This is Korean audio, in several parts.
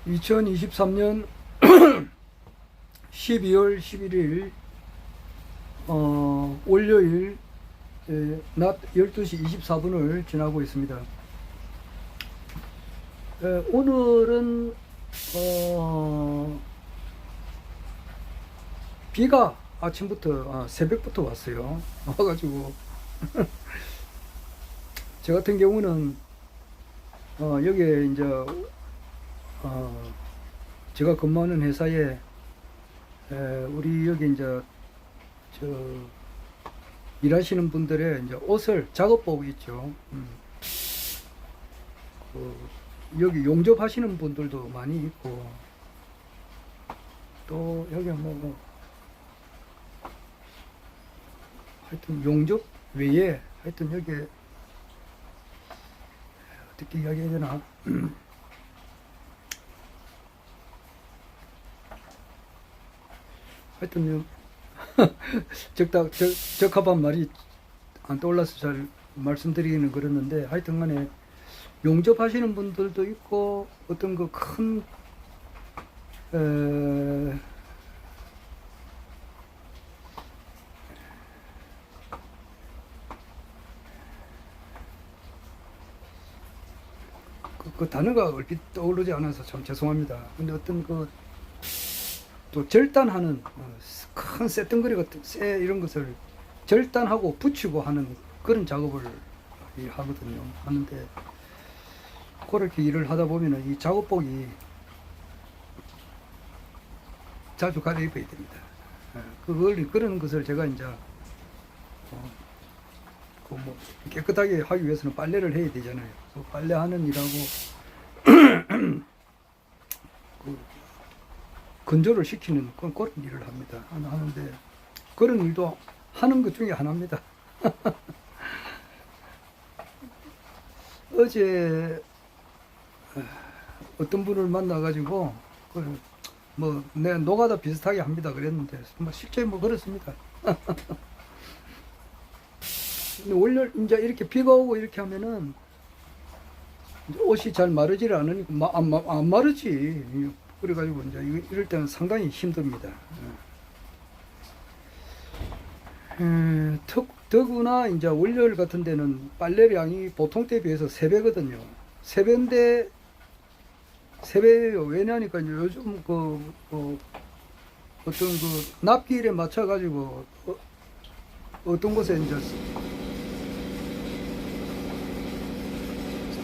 2023년 12월 11일 월요일 낮 12시 24분을 지나고 있습니다. 오늘은 비가 아침부터 새벽부터 왔어요. 와가지고 저 같은 경우는 여기에 이제 제가 근무하는 회사에 우리 여기 이제 일하시는 분들의 이제 옷을 작업복 있죠. 여기 용접하시는 분들도 많이 있고, 또 여기 하여튼 용접 외에 하여튼 여기 어떻게 이야기해야 되나. 하여튼 적합한 말이 안 떠올라서 잘 말씀드리기는 그랬는데, 하여튼 간에 용접하시는 분들도 있고, 어떤 그 큰 그 단어가 얼핏 떠오르지 않아서 참 죄송합니다. 근데 어떤 또 절단하는 큰 쇳덩거리 같은 이런 것을 절단하고 붙이고 하는 그런 작업을 하거든요. 하는데 그렇게 일을 하다 보면은 이 작업복이 자주 갈아입어야 됩니다. 그런 것을 제가 이제 깨끗하게 하기 위해서는 빨래를 해야 되잖아요. 빨래하는 일하고 건조를 시키는 그런 일을 합니다. 하는데 그런 일도 하는 것 중에 하나입니다. 어제 어떤 분을 만나가지고 내 노가다 비슷하게 합니다 그랬는데 실제 그렇습니다. 월요일 이제 이렇게 비가 오고 이렇게 하면은 옷이 잘 마르지를 않으니까 안 마르지. 그래가지고 이제 이럴 때는 상당히 힘듭니다. 더구나 이제 월요일 같은 데는 빨래량이 보통 때에 비해서 3배거든요. 3배인데 3배예요. 왜냐니까 이제 요즘 어떤 납기일에 맞춰가지고 어떤 곳에 이제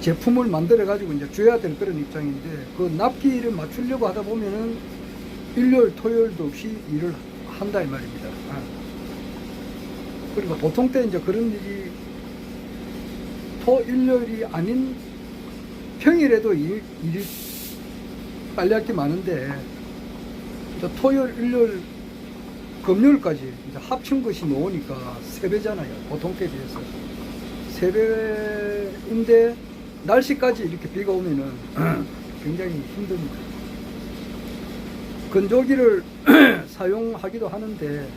제품을 만들어 가지고 이제 줘야 될 그런 입장인데, 그 납기일을 맞추려고 하다 보면은 일요일 토요일도 없이 일을 한다 이 말입니다. 그러니까 보통 때 이제 그런 일이 일요일이 아닌 평일에도 일이 빨래할 게 많은데, 토요일 일요일 금요일까지 이제 합친 것이 나오니까 3배잖아요. 보통 때에 비해서 3배인데 날씨까지 이렇게 비가 오면은 굉장히 힘듭니다. 건조기를 사용하기도 하는데,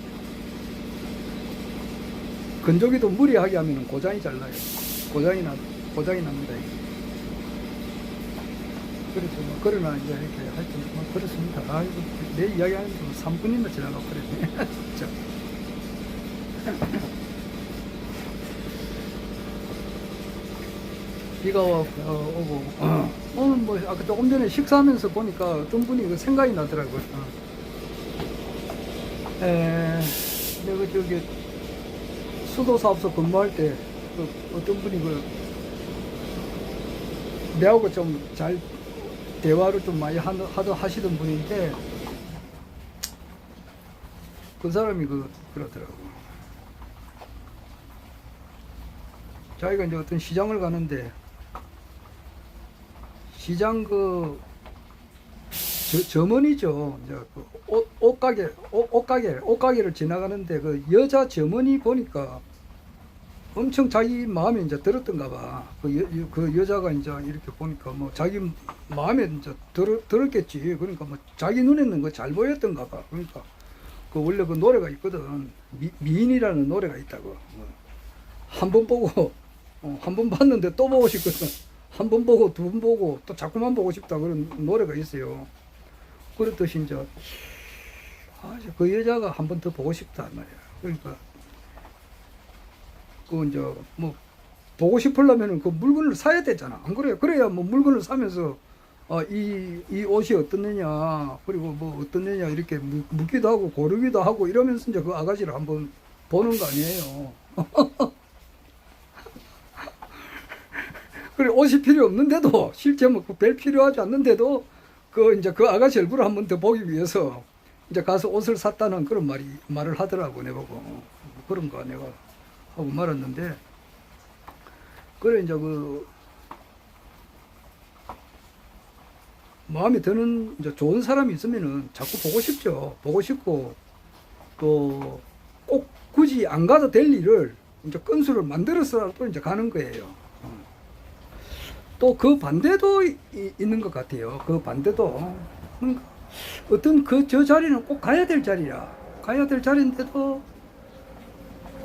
건조기도 무리하게 하면 고장이 잘 나요. 고장이 납니다. 그래서 그러나 이제 이렇게 하여튼 그렇습니다. 내 이야기 하는데 3분이나 지나가고 그랬네. 진짜. 비가 오고 오늘 아까 조금 전에 식사하면서 보니까 어떤 분이 생각이 나더라고요. 내가 저기 수도사업소 근무할 때 어떤 분이 내하고 좀 잘 대화를 좀 많이 하시던 분인데, 그 사람이 그러더라고. 자기가 이제 어떤 시장을 가는데, 시장 점원이죠. 이제 옷가게를 지나가는데 여자 점원이 보니까 엄청 자기 마음에 이제 들었던가 봐. 그 여자가 이제 이렇게 보니까 자기 마음에 이제 들었겠지. 그러니까 자기 눈에는 잘 보였던가 봐. 그러니까 원래 그 노래가 있거든. 미인이라는 노래가 있다고. 한 번 보고 한 번 봤는데 또 보고 싶거든. 한 번 보고 두 번 보고 또 자꾸만 보고 싶다 그런 노래가 있어요. 그렇듯이 이제 그 여자가 한 번 더 보고 싶다 말이야. 그러니까 그 이제 뭐 보고 싶으려면은 그 물건을 사야 되잖아. 안 그래요? 그래야 뭐 물건을 사면서 이 옷이 어떻느냐, 그리고 뭐 어떻느냐 이렇게 묻기도 하고 고르기도 하고 이러면서 이제 그 아가씨를 한번 보는 거 아니에요. 그래 옷이 필요 없는데도 실제 뭐 별 필요하지 않는데도 그 이제 그 아가씨 얼굴을 한번 더 보기 위해서 이제 가서 옷을 샀다는 그런 말을 하더라고 내보고 그런가 내가 하고 말았는데 그래 이제 그 마음에 드는 이제 좋은 사람이 있으면은 자꾸 보고 싶죠. 보고 싶고 또 꼭 굳이 안 가도 될 일을 이제 건수를 만들어서라도 이제 가는 거예요. 또 그 반대도 있는 것 같아요. 그 반대도 어떤 저 자리는 꼭 가야 될 자리야. 가야 될 자리인데도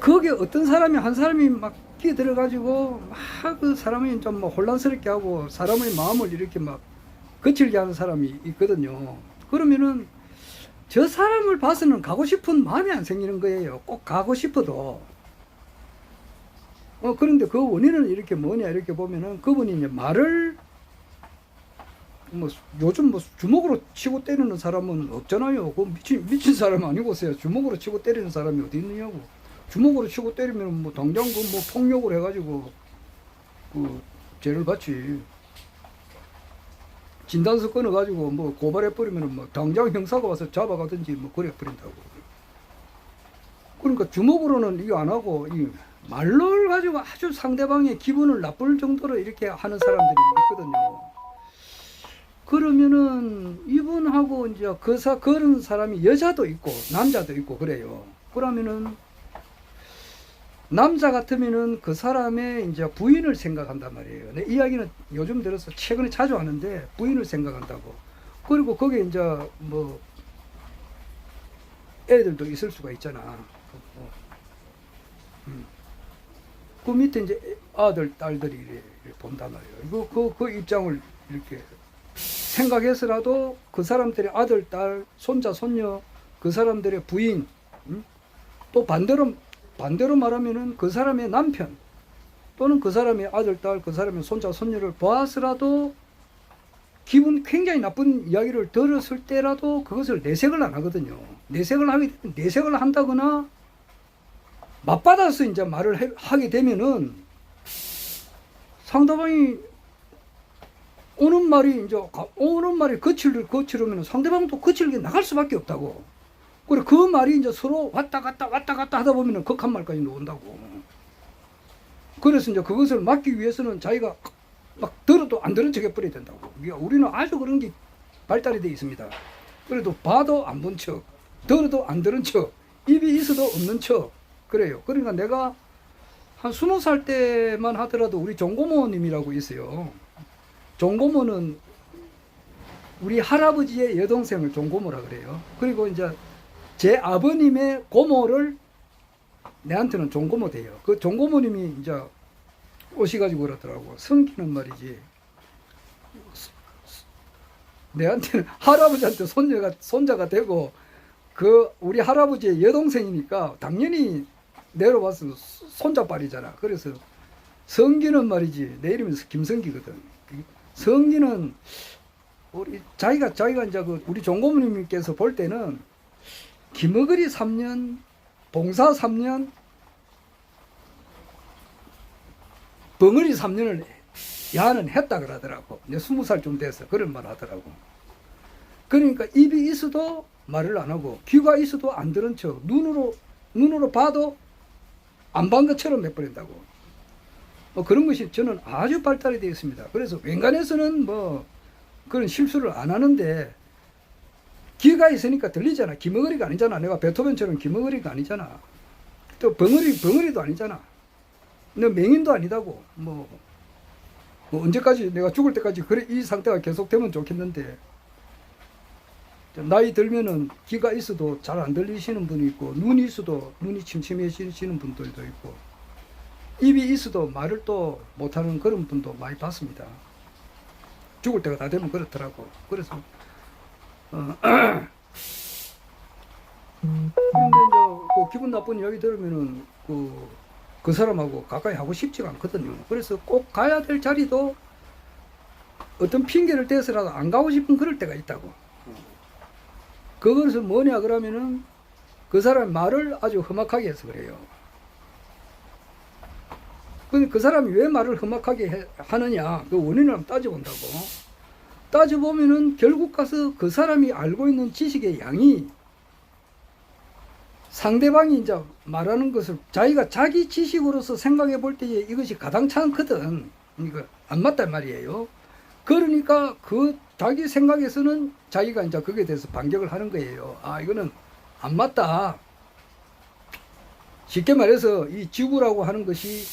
거기에 어떤 사람이 한 사람이 막 끼들어가지고 막 그 사람이 좀 뭐 혼란스럽게 하고 사람의 마음을 이렇게 막 거칠게 하는 사람이 있거든요. 그러면은 저 사람을 봐서는 가고 싶은 마음이 안 생기는 거예요. 꼭 가고 싶어도. 그런데 그 원인은 이렇게 뭐냐 이렇게 보면은 그분이 이제 말을 뭐 요즘 뭐 주먹으로 치고 때리는 사람은 없잖아요. 그 미친 사람 아니고서야 주먹으로 치고 때리는 사람이 어디 있느냐고. 주먹으로 치고 때리면 뭐 당장 그 뭐 폭력을 해가지고 그 죄를 받지. 진단서 끊어가지고 뭐 고발해버리면 뭐 당장 형사가 와서 잡아가든지 뭐 그래버린다고. 그러니까 주먹으로는 이거 안 하고 이 말을 가지고 아주 상대방의 기분을 나쁠 정도로 이렇게 하는 사람들이 있거든요. 그러면은 이분하고 이제 그런 사람이 여자도 있고 남자도 있고 그래요. 그러면은 남자 같으면은 그 사람의 이제 부인을 생각한단 말이에요. 내 이야기는 요즘 들어서 최근에 자주 하는데 부인을 생각한다고. 그리고 거기에 이제 뭐 애들도 있을 수가 있잖아. 그 밑에 이제 아들, 딸들이 이렇게 본단 말이에요. 이거 그 입장을 이렇게 생각해서라도 그 사람들의 아들, 딸, 손자, 손녀, 그 사람들의 부인, 또 반대로 말하면은 그 사람의 남편 또는 그 사람의 아들, 딸, 그 사람의 손자, 손녀를 보아서라도 기분 굉장히 나쁜 이야기를 들었을 때라도 그것을 내색을 안 하거든요. 내색을 한다거나 맞받아서 이제 말을 하게 되면은 상대방이 오는 말이 거칠으면 상대방도 거칠게 나갈 수밖에 없다고. 그래 그 말이 이제 서로 왔다 갔다 하다 보면은 극한 말까지 나온다고. 그래서 이제 그것을 막기 위해서는 자기가 막 들어도 안 들은 척 해버려야 된다고. 우리는 아주 그런 게 발달이 되어 있습니다. 그래도 봐도 안 본 척, 들어도 안 들은 척, 입이 있어도 없는 척. 그래요. 그러니까 내가 한 20살 때만 하더라도 우리 종고모님이라고 있어요. 종고모는 우리 할아버지의 여동생을 종고모라 그래요. 그리고 이제 제 아버님의 고모를 내한테는 종고모 돼요. 그 종고모님이 이제 오셔가지고 그러더라고. 성기는 말이지. 내한테는 할아버지한테 손자가 되고 그 우리 할아버지의 여동생이니까 당연히 내려와서 손자빨이잖아. 그래서 성기는 말이지. 내 이름이 김성기거든. 성기는 자기가 이제 우리 종고모님께서 볼 때는 김어거리 3년, 봉사 3년, 벙어리 3년을 야는 했다 그러더라고. 이제 20살쯤 돼서 그런 말 하더라고. 그러니까 입이 있어도 말을 안 하고 귀가 있어도 안 들은 척 눈으로 봐도 안 본 것처럼 해버린다고. 그런 것이 저는 아주 발달이 되어 있습니다. 그래서 웬간해서는 뭐 그런 실수를 안 하는데 귀가 있으니까 들리잖아. 김어거리가 아니잖아. 내가 베토벤처럼 김어거리가 아니잖아. 또 벙어리도 아니잖아. 너 맹인도 아니다고. 뭐 언제까지 내가 죽을 때까지 그래 이 상태가 계속되면 좋겠는데 나이 들면은 귀가 있어도 잘 안 들리시는 분이 있고 눈이 있어도 눈이 침침해지시는 분들도 있고 입이 있어도 말을 또 못하는 그런 분도 많이 봤습니다. 죽을 때가 다 되면 그렇더라고. 그래서 근데 이제 그 기분 나쁜 이야기 들으면은 그 사람하고 가까이 하고 싶지가 않거든요. 그래서 꼭 가야 될 자리도 어떤 핑계를 대서라도 안 가고 싶은 그럴 때가 있다고. 그것은 뭐냐 그러면은 그 사람 말을 아주 험악하게 해서 그래요. 근데 그 사람이 왜 말을 험악하게 하느냐 그 원인을 한번 따져본다고. 따져보면은 결국 가서 그 사람이 알고 있는 지식의 양이 상대방이 이제 말하는 것을 자기가 자기 지식으로서 생각해 볼 때에 이것이 가당치 않거든. 이거 안 맞단 말이에요. 그러니까 그 자기 생각에서는 자기가 이제 거기에 대해서 반격을 하는 거예요. 아, 이거는 안 맞다. 쉽게 말해서 이 지구라고 하는 것이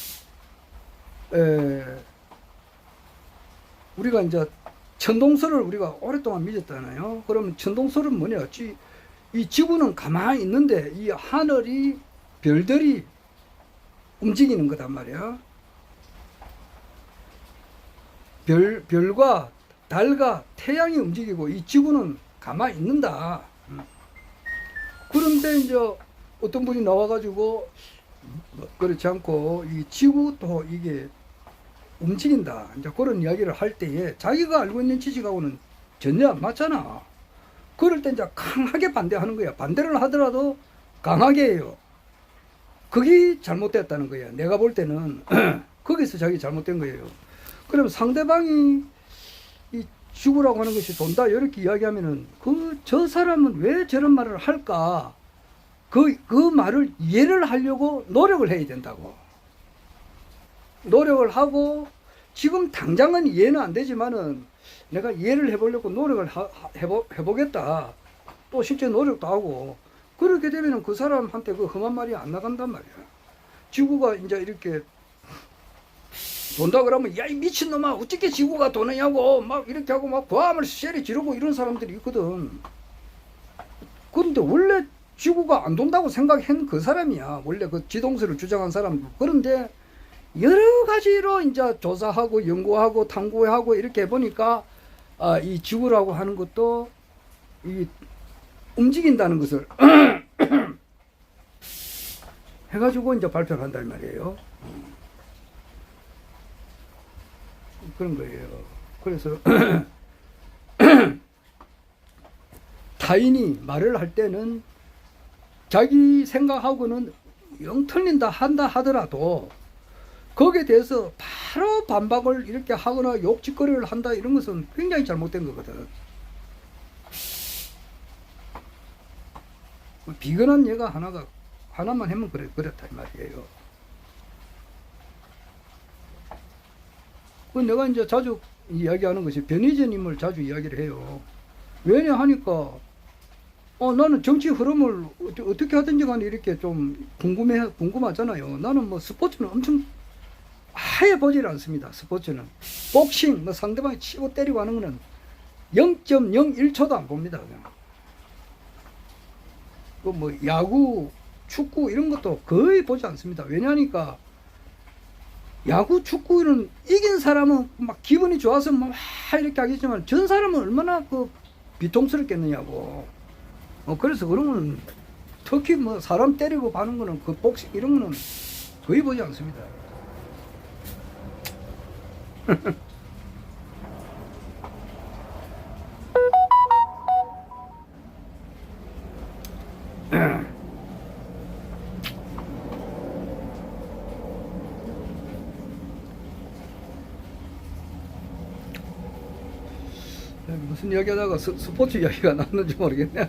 우리가 이제 천동설을 우리가 오랫동안 믿었잖아요. 그러면 천동설은 뭐냐? 이 지구는 가만히 있는데 이 하늘이 별들이 움직이는 거단 말이야. 별과 달과 태양이 움직이고 이 지구는 가만히 있는다. 그런데 이제 어떤 분이 나와가지고 그렇지 않고 이 지구도 이게 움직인다. 이제 그런 이야기를 할 때에 자기가 알고 있는 지식하고는 전혀 안 맞잖아. 그럴 때 이제 강하게 반대하는 거야. 반대를 하더라도 강하게 해요. 그게 잘못됐다는 거야. 내가 볼 때는 거기서 자기 잘못된 거예요. 그럼 상대방이 이 지구라고 하는 것이 돈다 이렇게 이야기하면은 저 사람은 왜 저런 말을 할까? 그 말을 이해를 하려고 노력을 해야 된다고. 노력을 하고 지금 당장은 이해는 안 되지만은 내가 이해를 해보려고 노력을 해보겠다. 또 실제 노력도 하고 그렇게 되면은 그 사람한테 그 험한 말이 안 나간단 말이야. 지구가 이제 이렇게 돈다 그러면 야 이 미친놈아 어떻게 지구가 도느냐고 막 이렇게 하고 막 고함을 세리 지르고 이런 사람들이 있거든. 그런데 원래 지구가 안 돈다고 생각한 그 사람이야. 원래 그 지동설을 주장한 사람. 그런데 여러 가지로 이제 조사하고 연구하고 탐구하고 이렇게 해보니까 이 지구라고 하는 것도 이 움직인다는 것을 해가지고 이제 발표를 한단 말이에요. 그런 거예요. 그래서 타인이 말을 할 때는 자기 생각하고는 영 틀린다 한다 하더라도 거기에 대해서 바로 반박을 이렇게 하거나 욕짓거리를 한다 이런 것은 굉장히 잘못된 거거든. 비근한 예가 하나만 하면 그렇다 이 말이에요. 내가 이제 자주 이야기하는 것이 변희재님을 자주 이야기를 해요. 왜냐 하니까 나는 정치 흐름을 어떻게 하든지 간에 이렇게 좀 궁금하잖아요. 나는 뭐 스포츠는 엄청 아예 보질 않습니다. 스포츠는 복싱 뭐 상대방이 치고 때리고 하는 거는 0.01초도 안 봅니다. 그냥. 뭐 야구, 축구 이런 것도 거의 보지 않습니다. 왜냐하니까 야구, 축구는 이긴 사람은 막 기분이 좋아서 막 이렇게 하겠지만 전 사람은 얼마나 그 비통스럽겠느냐고. 그래서 그러면 특히 뭐 사람 때리고 하는 거는 그 복싱 이런 거는 거의 보지 않습니다. 무슨 이야기 하다가 스포츠 이야기가 나왔는지 모르겠네.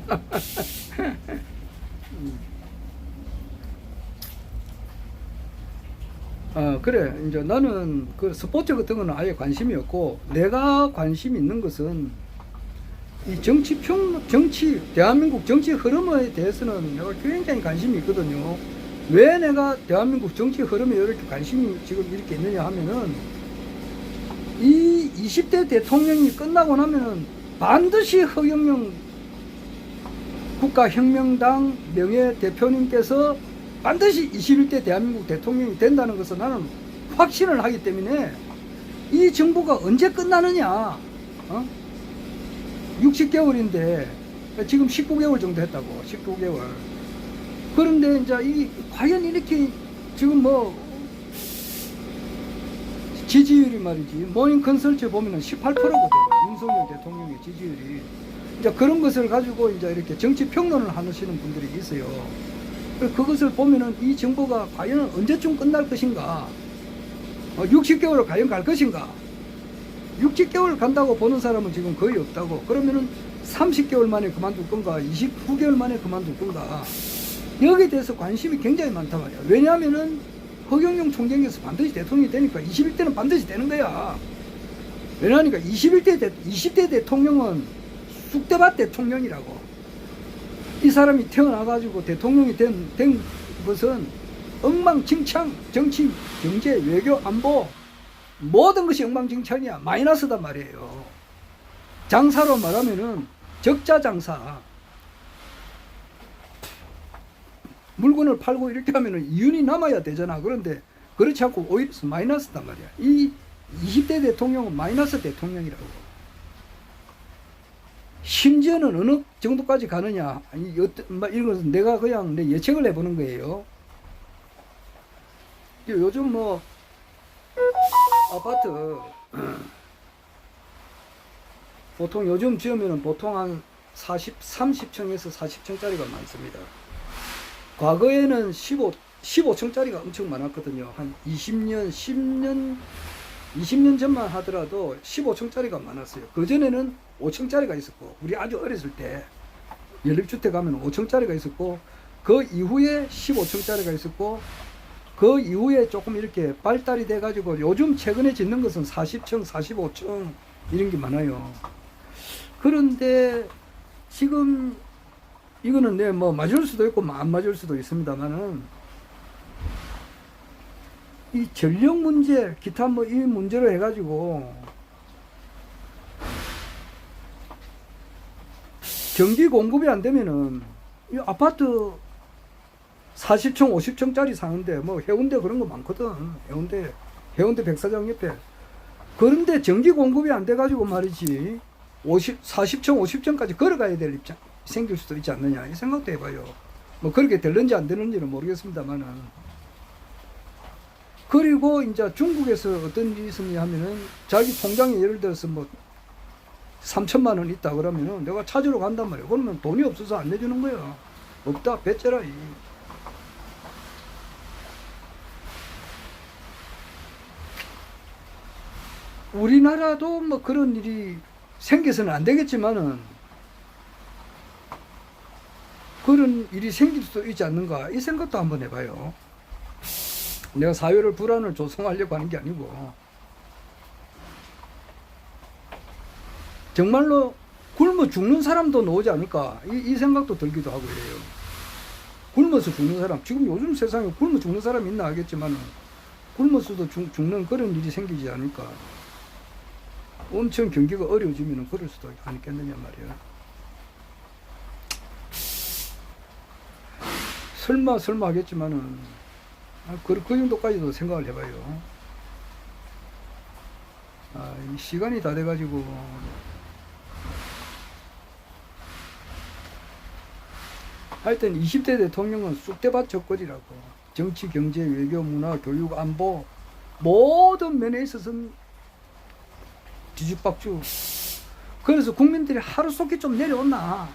그래. 이제 나는 그 스포츠 같은 거는 아예 관심이 없고, 내가 관심 있는 것은 이 대한민국 정치 흐름에 대해서는 내가 굉장히 관심이 있거든요. 왜 내가 대한민국 정치 흐름에 이렇게 관심이 지금 이렇게 있느냐 하면은, 이 20대 대통령이 끝나고 나면은 반드시 허경영 국가혁명당 명예대표님께서 반드시 21대 대한민국 대통령이 된다는 것을 나는 확신을 하기 때문에 이 정부가 언제 끝나느냐, 60개월인데 지금 19개월 정도 했다고. 19개월. 그런데 이제 이 과연 이렇게 지금 뭐 지지율이 말이지 모닝 컨설트에 보면은 18%거든. 윤석열 대통령의 지지율이. 이제 그런 것을 가지고 이제 이렇게 정치 평론을 하시는 분들이 있어요. 그것을 보면은 이 정부가 과연 언제쯤 끝날 것인가? 60개월을 과연 갈 것인가? 60개월 간다고 보는 사람은 지금 거의 없다고. 그러면은 30개월 만에 그만둘 건가? 29개월 만에 그만둘 건가? 여기에 대해서 관심이 굉장히 많단 말이야. 왜냐하면은 허경영 총장께서 반드시 대통령이 되니까 21대는 반드시 되는 거야. 왜냐하니까 20대 대통령은 쑥대밭 대통령이라고. 이 사람이 태어나가지고 대통령이 된 것은 엉망진창, 정치, 경제, 외교, 안보 모든 것이 엉망진창이야. 마이너스단 말이에요. 장사로 말하면은 적자 장사. 물건을 팔고 이렇게 하면은 이윤이 남아야 되잖아. 그런데 그렇지 않고 오히려 마이너스단 말이야. 이 20대 대통령은 마이너스 대통령이라고. 심지어는 어느 정도까지 가느냐. 이런 것은 내가 그냥 내 예측을 해보는 거예요. 요즘 뭐 아파트 보통 요즘 지으면은 보통 한 30층에서 40층짜리가 많습니다. 과거에는 15층짜리가 엄청 많았거든요. 한 20년 전만 하더라도 15층짜리가 많았어요. 그전에는 5층짜리가 있었고, 우리 아주 어렸을 때 연립주택 가면 5층짜리가 있었고, 그 이후에 15층짜리가 있었고, 그 이후에 조금 이렇게 발달이 돼가지고 요즘 최근에 짓는 것은 40층, 45층 이런 게 많아요. 그런데 지금 이거는 네, 뭐 맞을 수도 있고 안 맞을 수도 있습니다만은 이 전력 문제, 기타 뭐 이 문제로 해가지고 전기 공급이 안 되면은 이 아파트 40층, 50층짜리 사는데 뭐 해운대 그런 거 많거든. 해운대 백사장 옆에. 그런데 전기 공급이 안 돼가지고 말이지 40층, 50층까지 걸어가야 될 입장 생길 수도 있지 않느냐 이 생각도 해봐요. 뭐 그렇게 될는지 안 되는지는 모르겠습니다만은. 그리고 이제 중국에서 어떤 일이 있었냐 하면은 자기 통장에 예를 들어서 뭐 3천만 원 있다 그러면은 내가 찾으러 간단 말이야. 그러면 돈이 없어서 안 내주는 거야. 없다 배째라. 우리나라도 뭐 그런 일이 생겨서는 안 되겠지만은 그런 일이 생길 수도 있지 않는가 이 생각도 한번 해봐요. 내가 사회를 불안을 조성하려고 하는 게 아니고 정말로 굶어 죽는 사람도 나오지 않을까 이 생각도 들기도 하고 이래요. 굶어서 죽는 사람, 지금 요즘 세상에 굶어 죽는 사람이 있나 하겠지만 굶어서도 죽는 그런 일이 생기지 않을까. 엄청 경기가 어려워지면 그럴 수도 않겠느냐 말이야. 설마 하겠지만은 그 정도까지도 생각을 해봐요. 이 시간이 다 돼가지고 하여튼 20대 대통령은 쑥대밭 적거리라고. 정치, 경제, 외교, 문화, 교육, 안보 모든 면에 있어서는 뒤죽박죽. 그래서 국민들이 하루속히 좀 내려온나.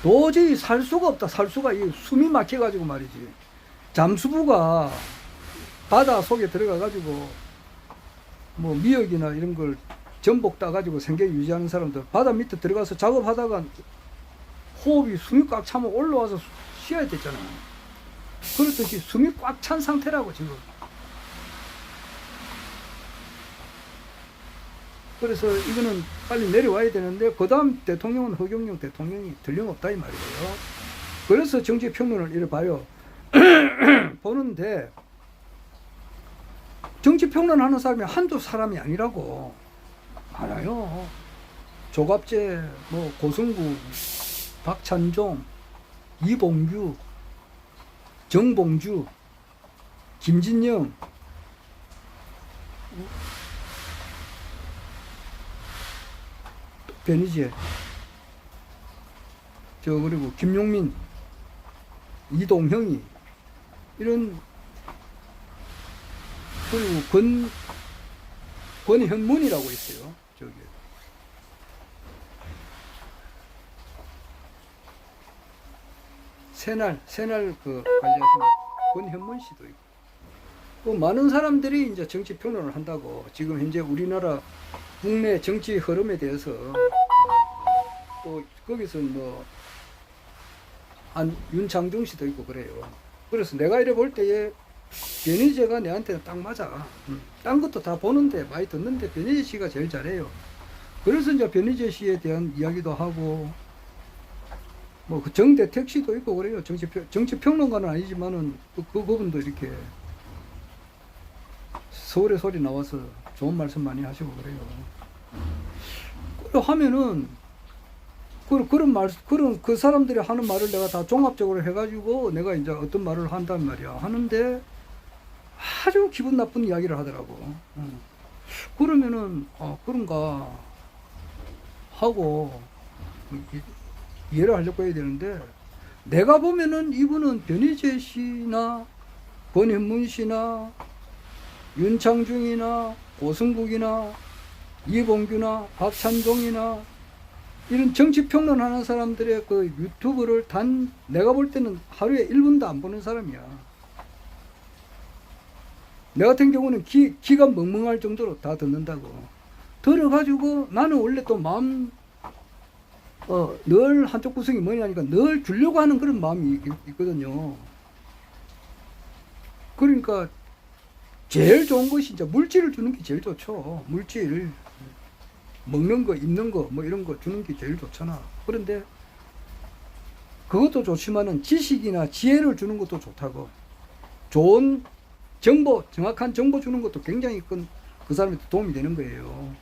도저히 살 수가 없다. 살 수가 숨이 막혀가지고 말이지. 잠수부가 바다 속에 들어가가지고 뭐 미역이나 이런 걸 전복 따가지고 생계 유지하는 사람들 바다 밑에 들어가서 작업하다가 호흡이 숨이 꽉 차면 올라와서 쉬어야 되잖아. 그렇듯이 숨이 꽉 찬 상태라고 지금. 그래서 이거는 빨리 내려와야 되는데 그 다음 대통령은 허경영 대통령이 틀림없다 이 말이에요. 그래서 정치평론을 이래 봐요. 보는데 정치평론하는 사람이 한두 사람이 아니라고. 많아요. 조갑재, 뭐 고승구, 박찬종, 이봉규, 정봉주, 김진영 변희재, 그리고 김용민, 이동형이, 이런, 그리고 권현문이라고 있어요. 저기. 새날 관리하시는 권현문 씨도 있고. 또 많은 사람들이 이제 정치 평론을 한다고. 지금 현재 우리나라 국내 정치 흐름에 대해서 또 거기서 윤창중 씨도 있고 그래요. 그래서 내가 이래 볼 때에 변희재가 내한테는 딱 맞아. 딴 것도 다 보는데 많이 듣는데 변희재 씨가 제일 잘해요. 그래서 이제 변희재 씨에 대한 이야기도 하고 그 정대택 씨도 있고 그래요. 정치 평론가는 아니지만은 그분도 이렇게 서울의 소리 나와서 좋은 말씀 많이 하시고 그래요. 그래 하면은 그런 그 사람들이 하는 말을 내가 다 종합적으로 해가지고 내가 이제 어떤 말을 한단 말이야. 하는데 아주 기분 나쁜 이야기를 하더라고. 그러면은 그런가 하고 이해를 하려고 해야 되는데, 내가 보면은 이분은 변희재 씨나 권현문 씨나 윤창중이나 고승국이나 이봉규나 박찬종이나 이런 정치평론 하는 사람들의 그 유튜브를 내가 볼 때는 하루에 1분도 안 보는 사람이야. 내 같은 경우는 귀가 멍멍할 정도로 다 듣는다고. 들어가지고 나는 원래 또 마음, 늘 한쪽 구석이 뭐냐니까 늘 주려고 하는 그런 마음이 있거든요. 그러니까 제일 좋은 것이 이제 물질을 주는 게 제일 좋죠. 물질. 먹는 거, 입는 거, 이런 거 주는 게 제일 좋잖아. 그런데 그것도 좋지만은 지식이나 지혜를 주는 것도 좋다고. 좋은 정보, 정확한 정보 주는 것도 굉장히 그 사람한테 도움이 되는 거예요.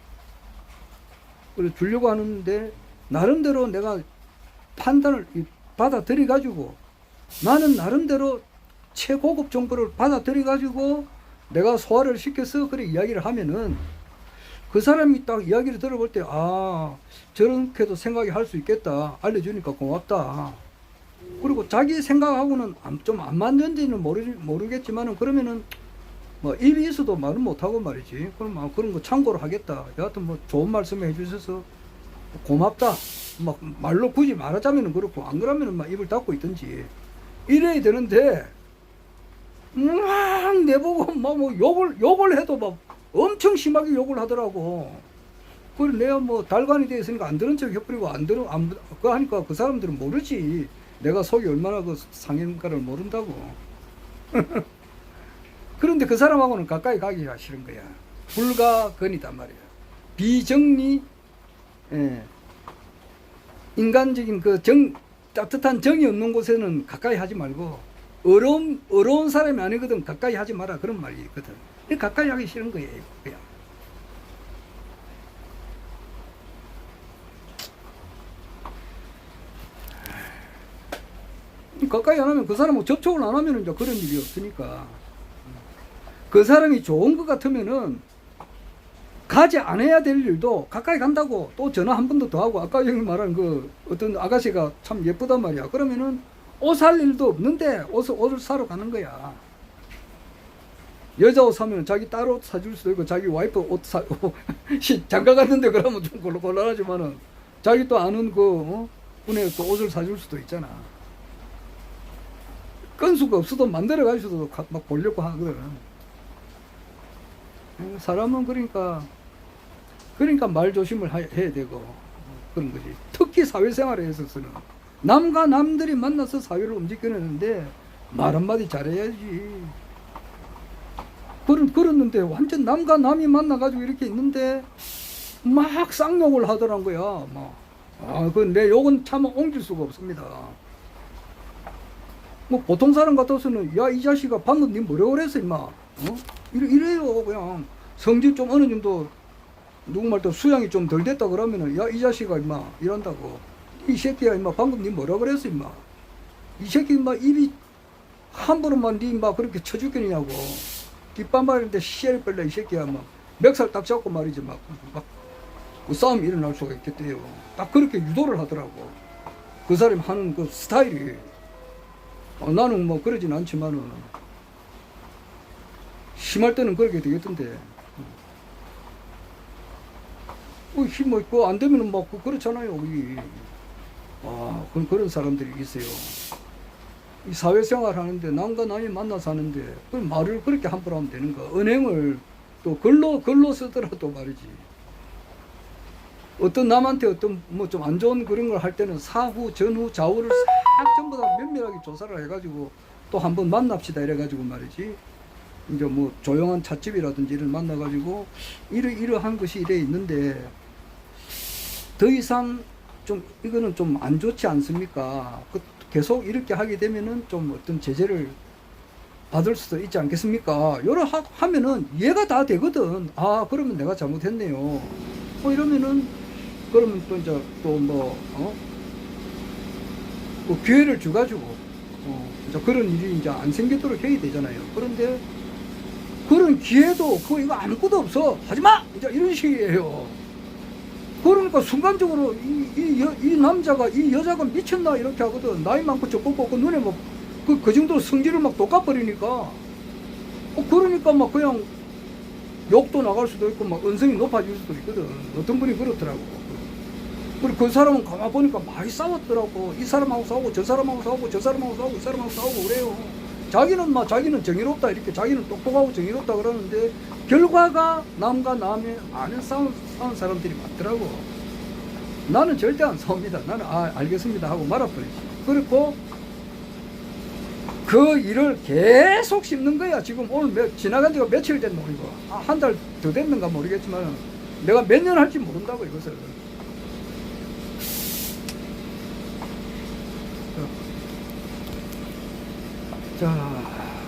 그래서 주려고 하는데 나름대로 내가 판단을 받아들여 가지고, 나는 나름대로 최고급 정보를 받아들여 가지고 내가 소화를 시켜서 그렇게 이야기를 하면은 그 사람이 딱 이야기를 들어볼 때, 저렇게도 생각이 할 수 있겠다. 알려주니까 고맙다. 그리고 자기 생각하고는 좀 안 맞는지는 모르겠지만은, 그러면은 입이 있어도 말은 못하고 말이지. 그럼 그런 거 참고로 하겠다. 여하튼 좋은 말씀 해주셔서 고맙다. 말로 굳이 말하자면은 그렇고, 안 그러면은 입을 닫고 있든지. 이래야 되는데, 막 내보고 욕을 해도 엄청 심하게 욕을 하더라고. 그래 내가 달관이 되어 있으니까 안 들은 척 해버리고 그거 하니까 그 사람들은 모르지. 내가 속이 얼마나 상했는가를 모른다고. 그런데 그 사람하고는 가까이 가기가 싫은 거야. 불가근이단 말이야. 비정리, 인간적인 따뜻한 정이 없는 곳에는 가까이 하지 말고, 어려운 사람이 아니거든 가까이 하지 마라, 그런 말이 있거든. 가까이 하기 싫은 거예요. 그냥. 가까이 안 하면, 그 사람하고 접촉을 안 하면 이제 그런 일이 없으니까. 그 사람이 좋은 것 같으면은 가지 않아야 될 일도 가까이 간다고. 또 전화 한 번도 더 하고, 아까 형이 말한 어떤 아가씨가 참 예쁘단 말이야. 그러면은 옷 살 일도 없는데 옷을 사러 가는 거야. 여자 옷 사면 자기 딸 옷 사줄 수도 있고, 자기 와이프 옷 장가 갔는데 그러면 좀 곤란하지만은 자기 또 아는 분에 또 옷을 사줄 수도 있잖아. 건수가 없어도 만들어 가지고도 막 보려고 하거든. 사람은 그러니까 말 조심을 해야 되고 그런 거지. 특히 사회생활에 있어서는 남과 남들이 만나서 사회를 움직이는데 말 한마디 잘해야지. 그랬는데 완전 남과 남이 만나가지고 이렇게 있는데 막 쌍욕을 하더란 거야. 내 욕은 참 옮길 수가 없습니다. 보통 사람 같아서는, 야, 이 자식아, 방금 니 뭐라고 그랬어, 임마? 이래요, 그냥. 성질 좀 어느 정도, 누구말 또 수양이 좀 덜 됐다 그러면은, 야, 이 자식아, 임마, 이런다고. 이 새끼야, 임마, 방금 니 뭐라고 그랬어, 임마? 이 새끼, 임마, 입이 함부로만 니, 임마, 그렇게 쳐죽겠냐고. 뒷반 말인데, 씨를 뺄래, 이 새끼야, 막. 멱살 딱 잡고 말이지, 막 그 싸움이 일어날 수가 있겠대요. 딱 그렇게 유도를 하더라고. 그 사람이 하는 그 스타일이. 나는 뭐 그러진 않지만은 심할 때는 그렇게 되겠던데. 힘 있고 안 되면은 막 그렇잖아요. 그런 사람들이 있어요. 이 사회생활 하는데 남과 남이 만나서 하는데 그 말을 그렇게 함부로 하면 되는 거. 은행을 또 글로 쓰더라도 말이지. 어떤 남한테 어떤 뭐 좀 안 좋은 그런 걸 할 때는 사후, 전후, 좌우를 싹 전부 다 면밀하게 조사를 해가지고 또 한번 만납시다 이래가지고 말이지. 이제 뭐 조용한 찻집이라든지 이를 만나가지고 이러한 것이 이래 있는데 더 이상 좀 이거는 좀 안 좋지 않습니까? 계속 이렇게 하게 되면은 좀 어떤 제재를 받을 수도 있지 않겠습니까? 요러 하면은 이해가 다 되거든. 그러면 내가 잘못했네요. 이러면은 그러면 또 이제 또 뭐 그 기회를 줘가지고 이제 그런 일이 이제 안 생기도록 해야 되잖아요. 그런데 그런 기회도 이거 아무것도 없어. 하지마! 이제 이런 식이에요. 그러니까 순간적으로 이 남자가 이 여자가 미쳤나 이렇게 하거든. 나이 많고 적고 뽑고 눈에 막 그 정도로 성질을 막 돋아버리니까 그러니까 막 그냥 욕도 나갈 수도 있고 막 언성이 높아질 수도 있거든. 어떤 분이 그렇더라고. 그리고 그 사람은 가만 보니까 많이 싸웠더라고. 이 사람하고 싸우고 저 사람하고 싸우고 저 사람하고 싸우고 이 사람하고 싸우고 그래요. 자기는 정의롭다 이렇게 자기는 똑똑하고 정의롭다 그러는데 결과가 남과 남의 많은 싸운 사람들이 많더라고. 나는 절대 안 싸웁니다. 나는 알겠습니다 하고 말아버리지. 그리고 그 일을 계속 씹는 거야. 지금 오늘 지나간 지가 며칠 됐노 이거. 한 달 더 됐는가 모르겠지만 내가 몇 년 할지 모른다고 이것을. 자,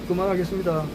그만하겠습니다.